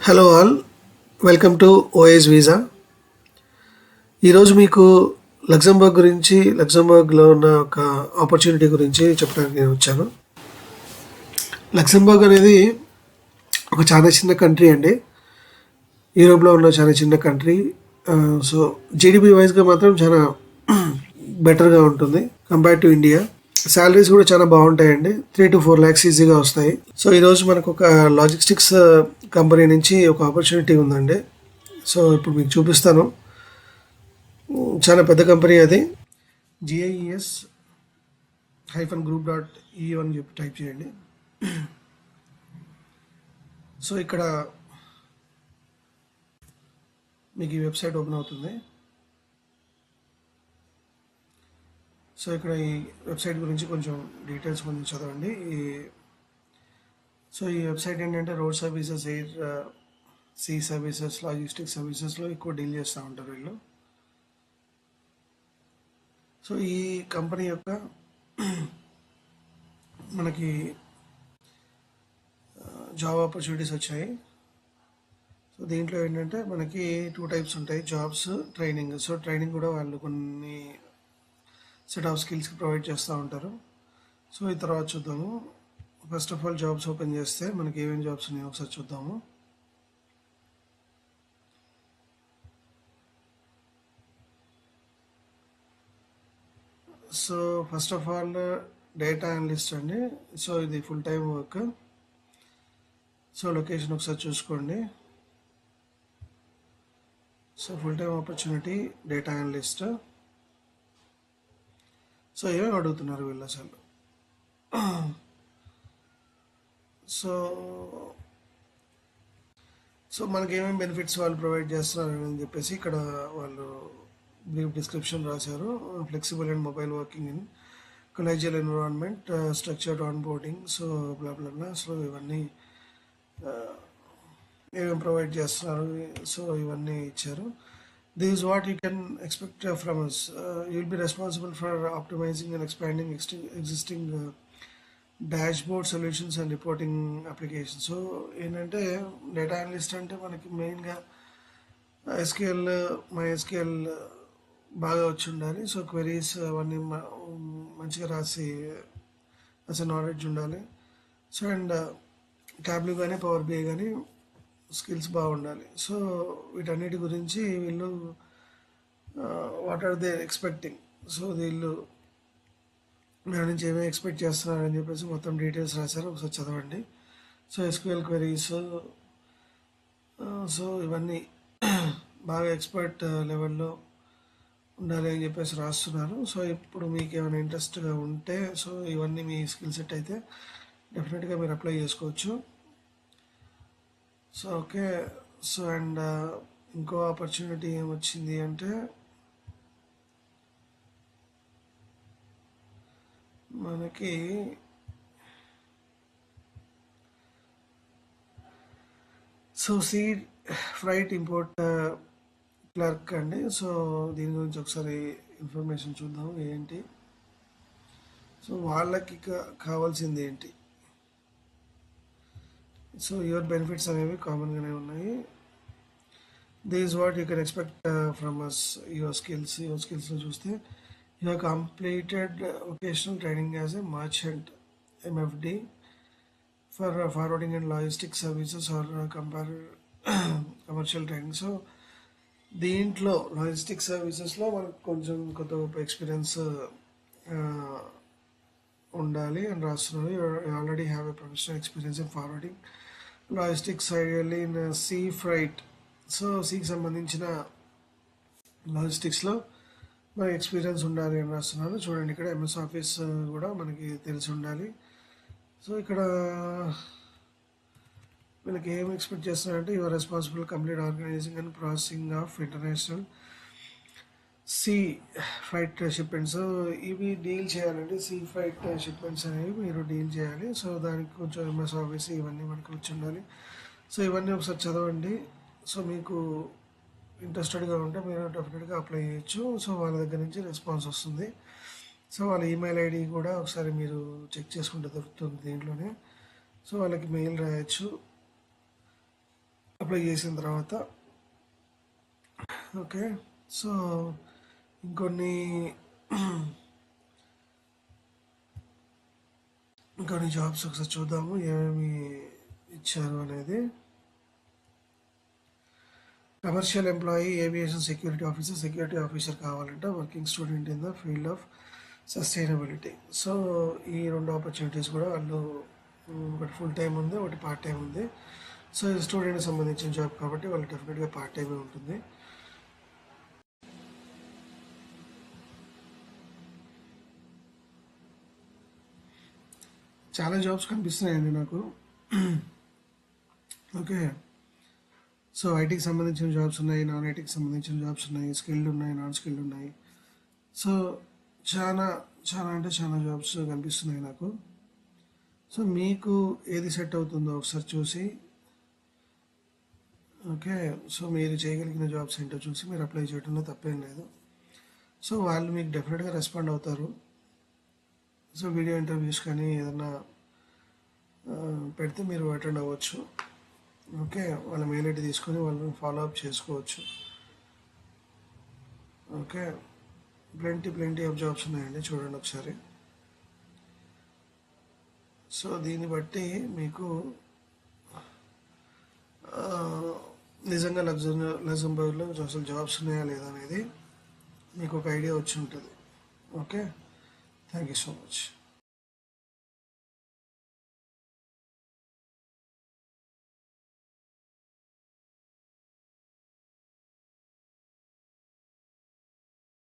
Hello all, welcome to OS visa. ఈరోజు మీకు లగ్జంబర్గ్లో ఉన్న ఒక ఆపర్చునిటీ గురించి చెప్పడానికి నేను వచ్చాను. లగ్జంబర్గ్ అనేది ఒక చాలా చిన్న కంట్రీ అండి. యూరోప్లో ఉన్న చాలా చిన్న కంట్రీ. సో జీడిపి వైజ్గా మాత్రం చాలా బెటర్గా ఉంటుంది కంపేర్ టు ఇండియా. శాలరీస్ కూడా చాలా బాగుంటాయండి. 3 to 4 lakhs ఈజీగా వస్తాయి. సో ఈరోజు మనకు ఒక లాజిస్టిక్స్ కంపెనీ నుంచి ఒక ఆపర్చునిటీ ఉందండి. సో ఇప్పుడు మీకు చూపిస్తాను. చాలా పెద్ద కంపెనీ అది. GIES-group.eu అని చెప్పి టైప్ చేయండి. సో ఇక్కడ మీకు ఈ వెబ్సైట్ ఓపెన్ అవుతుంది. సో ఇక్కడ ఈ వెబ్సైట్ గురించి కొంచెం డీటెయిల్స్ కొంచెం చదవండి. ఈ వెబ్సైట్ ఏంటంటే road services, air sea services, logistic సర్వీసెస్లో ఎక్కువ డీల్ చేస్తూ ఉంటారు వీళ్ళు. సో ఈ కంపెనీ యొక్క మనకి జాబ్ ఆపర్చునిటీస్ వచ్చాయి. సో దీంట్లో ఏంటంటే మనకి 2 types ఉంటాయి, జాబ్స్, ట్రైనింగ్. సో ట్రైనింగ్ కూడా వాళ్ళు కొన్ని సెట్ ఆఫ్ స్కిల్స్కి ప్రొవైడ్ చేస్తూ ఉంటారు. సో ఈ తర్వాత చూద్దాము. First of all jobs open చేస్తే మనకి ఏమేమి జాబ్స్ ఉన్నాయో ఒకసారి చూద్దాము. So first of all data analyst అండి. సో ఇది full time work. So location ఒకసారి చూసుకోండి. So full time opportunity, data analyst. So ఏమేమి అడుగుతున్నారు వీళ్ళు అసలు? సో సో మనకి ఏమేమి బెనిఫిట్స్ వాళ్ళు ప్రొవైడ్ చేస్తున్నారు అని చెప్పేసి ఇక్కడ వాళ్ళు బ్రీఫ్ డిస్క్రిప్షన్ రాశారు. Flexible and mobile working in collegial environment, structured onboarding. So blah blah blah. So ఇవన్నీ ఏమేమి ప్రొవైడ్ చేస్తున్నారు, సో ఇవన్నీ ఇచ్చారు. This is what you can expect from us. You will be responsible for optimizing and expanding existing dashboard solutions and reporting application. So ఏంటంటే data analyst అంటే మనకి మెయిన్గా SQL, MySQL బాగా వచ్చి ఉండాలి. సో క్వెరీస్ అవన్నీ మంచిగా రాసే నాలెడ్జ్ ఉండాలి. సో అండ్ ట్యాబ్లూ కానీ పవర్ బిఐ కానీ స్కిల్స్ బాగుండాలి. సో వీటన్నిటి గురించి వీళ్ళు what are they expecting, so వీళ్ళు దాని నుంచి ఏమేమి ఎక్స్పెక్ట్ చేస్తున్నారని చెప్పేసి మొత్తం డీటెయిల్స్ రాశారు. ఒకసారి చదవండి. సో ఎస్క్యూఎల్ క్వెరీస్, సో ఇవన్నీ బాగా ఎక్స్పర్ట్ లెవెల్లో ఉండాలి అని చెప్పేసి రాస్తున్నారు. సో ఇప్పుడు మీకు ఏమైనా ఇంట్రెస్ట్గా ఉంటే, సో ఇవన్నీ మీ స్కిల్ సెట్ అయితే డెఫినెట్గా మీరు అప్లై చేసుకోవచ్చు. So okay. సో అండ్ ఇంకో ఆపర్చునిటీ ఏమొచ్చింది అంటే మనకి సీ ఫ్రైట్ ఇంపోర్ట్ క్లర్క్ అండి. సో దీని గురించి ఒకసారి ఇన్ఫర్మేషన్ చూద్దాం ఏంటి. సో వాళ్ళకి కావాల్సింది ఏంటి. సో యువర్ బెనిఫిట్స్ అనేవి కామన్గానే ఉన్నాయి. This is what you can expect from us. Your స్కిల్స్లో చూస్తే you have completed vocational training as a merchant MFD for forwarding and logistic services or commercial training. So దీంట్లో లాజిస్టిక్ సర్వీసెస్లో మనకు కొంచెం కొత్త గొప్ప ఎక్స్పీరియన్స్ ఉండాలి అని రాస్తున్నారు. You already have a professional experience in forwarding logistics, ideally in sea freight. So సీకి సంబంధించిన లాజిస్టిక్స్లో మనకి ఎక్స్పీరియన్స్ ఉండాలి అని రాస్తున్నారు. చూడండి ఇక్కడ MS ఆఫీస్ కూడా మనకి తెలిసి ఉండాలి. సో ఇక్కడ వీళ్ళకి ఏం ఎక్స్పెక్ట్ చేస్తున్నారంటే your responsible complete organizing and processing of international sea freight shipments. ఇవి డీల్ చేయాలండి. సీ ఫ్రైట్ షిప్మెంట్స్ అనేవి మీరు డీల్ చేయాలి. సో దానికి కొంచెం MS ఆఫీస్ ఇవన్నీ మనకి వచ్చి ఉండాలి. సో ఇవన్నీ ఒకసారి చదవండి. సో మీకు ఇంట్రెస్టెడ్గా ఉంటే మీరు డెఫినెట్గా అప్లై చేయొచ్చు. సో వాళ్ళ దగ్గర నుంచి రెస్పాన్స్ వస్తుంది. సో వాళ్ళ ఈమెయిల్ ID కూడా ఒకసారి మీరు చెక్ చేసుకుంటే దొరుకుతుంది దీంట్లోనే. సో వాళ్ళకి మెయిల్ రాయొచ్చు. అప్లై చేసిన తర్వాత ఓకే. సో ఇంకొన్ని ఇంకొన్ని జాబ్స్ ఒకసారి చూద్దాము ఏమేమి ఇచ్చారు అనేది. Commercial employee aviation security officer కావాలంటే working student in the field of sustainability. So ఈ రెండు ఆపర్చునిటీస్ కూడా వాళ్ళు ఒకటి ఫుల్ టైం ఉంది, ఒకటి పార్ట్ టైం ఉంది. సో ఇది స్టూడెంట్కి సంబంధించిన జాబ్ కాబట్టి వాళ్ళు డెఫినెట్గా పార్ట్ టైమే ఉంటుంది. చాలా జాబ్స్ కనిపిస్తున్నాయండి నాకు. ఓకే. సో ఐటీకి సంబంధించిన జాబ్స్ ఉన్నాయి, నాన్ ఐటీకి సంబంధించిన జాబ్స్ ఉన్నాయి, స్కిల్డ్ ఉన్నాయి, నాన్ స్కిల్డ్ ఉన్నాయి. సో చాలా చాలా అంటే చాలా జాబ్స్ కనిపిస్తున్నాయి నాకు. సో మీకు ఏది సెట్ అవుతుందో ఒకసారి చూసి ఓకే. సో మీరు చేయగలిగిన జాబ్స్ ఏంటో చూసి మీరు అప్లై చేయడంలో తప్పేం లేదు. సో వాళ్ళు మీకు డెఫినెట్గా రెస్పాండ్ అవుతారు. సో వీడియో ఇంటర్వ్యూస్ కానీ ఏదన్నా పెడితే మీరు అటెండ్ అవ్వచ్చు. ఓకే. వాళ్ళ మెయిల్ ఐడి తీసుకొని వాళ్ళని ఫాలో అప్ చేసుకోవచ్చు. ఓకే. ప్lenty ఆఫ్ జాబ్స్ ఉన్నాయండి, చూడండి ఒకసారి. సో దీన్ని బట్టి మీకు నిజంగా లగ్జంబర్గ్లో అసలు జాబ్స్ ఉన్నాయా లేదా అనేది మీకు ఒక ఐడియా వచ్చి ఉంటుంది. Okay. Thank you so much.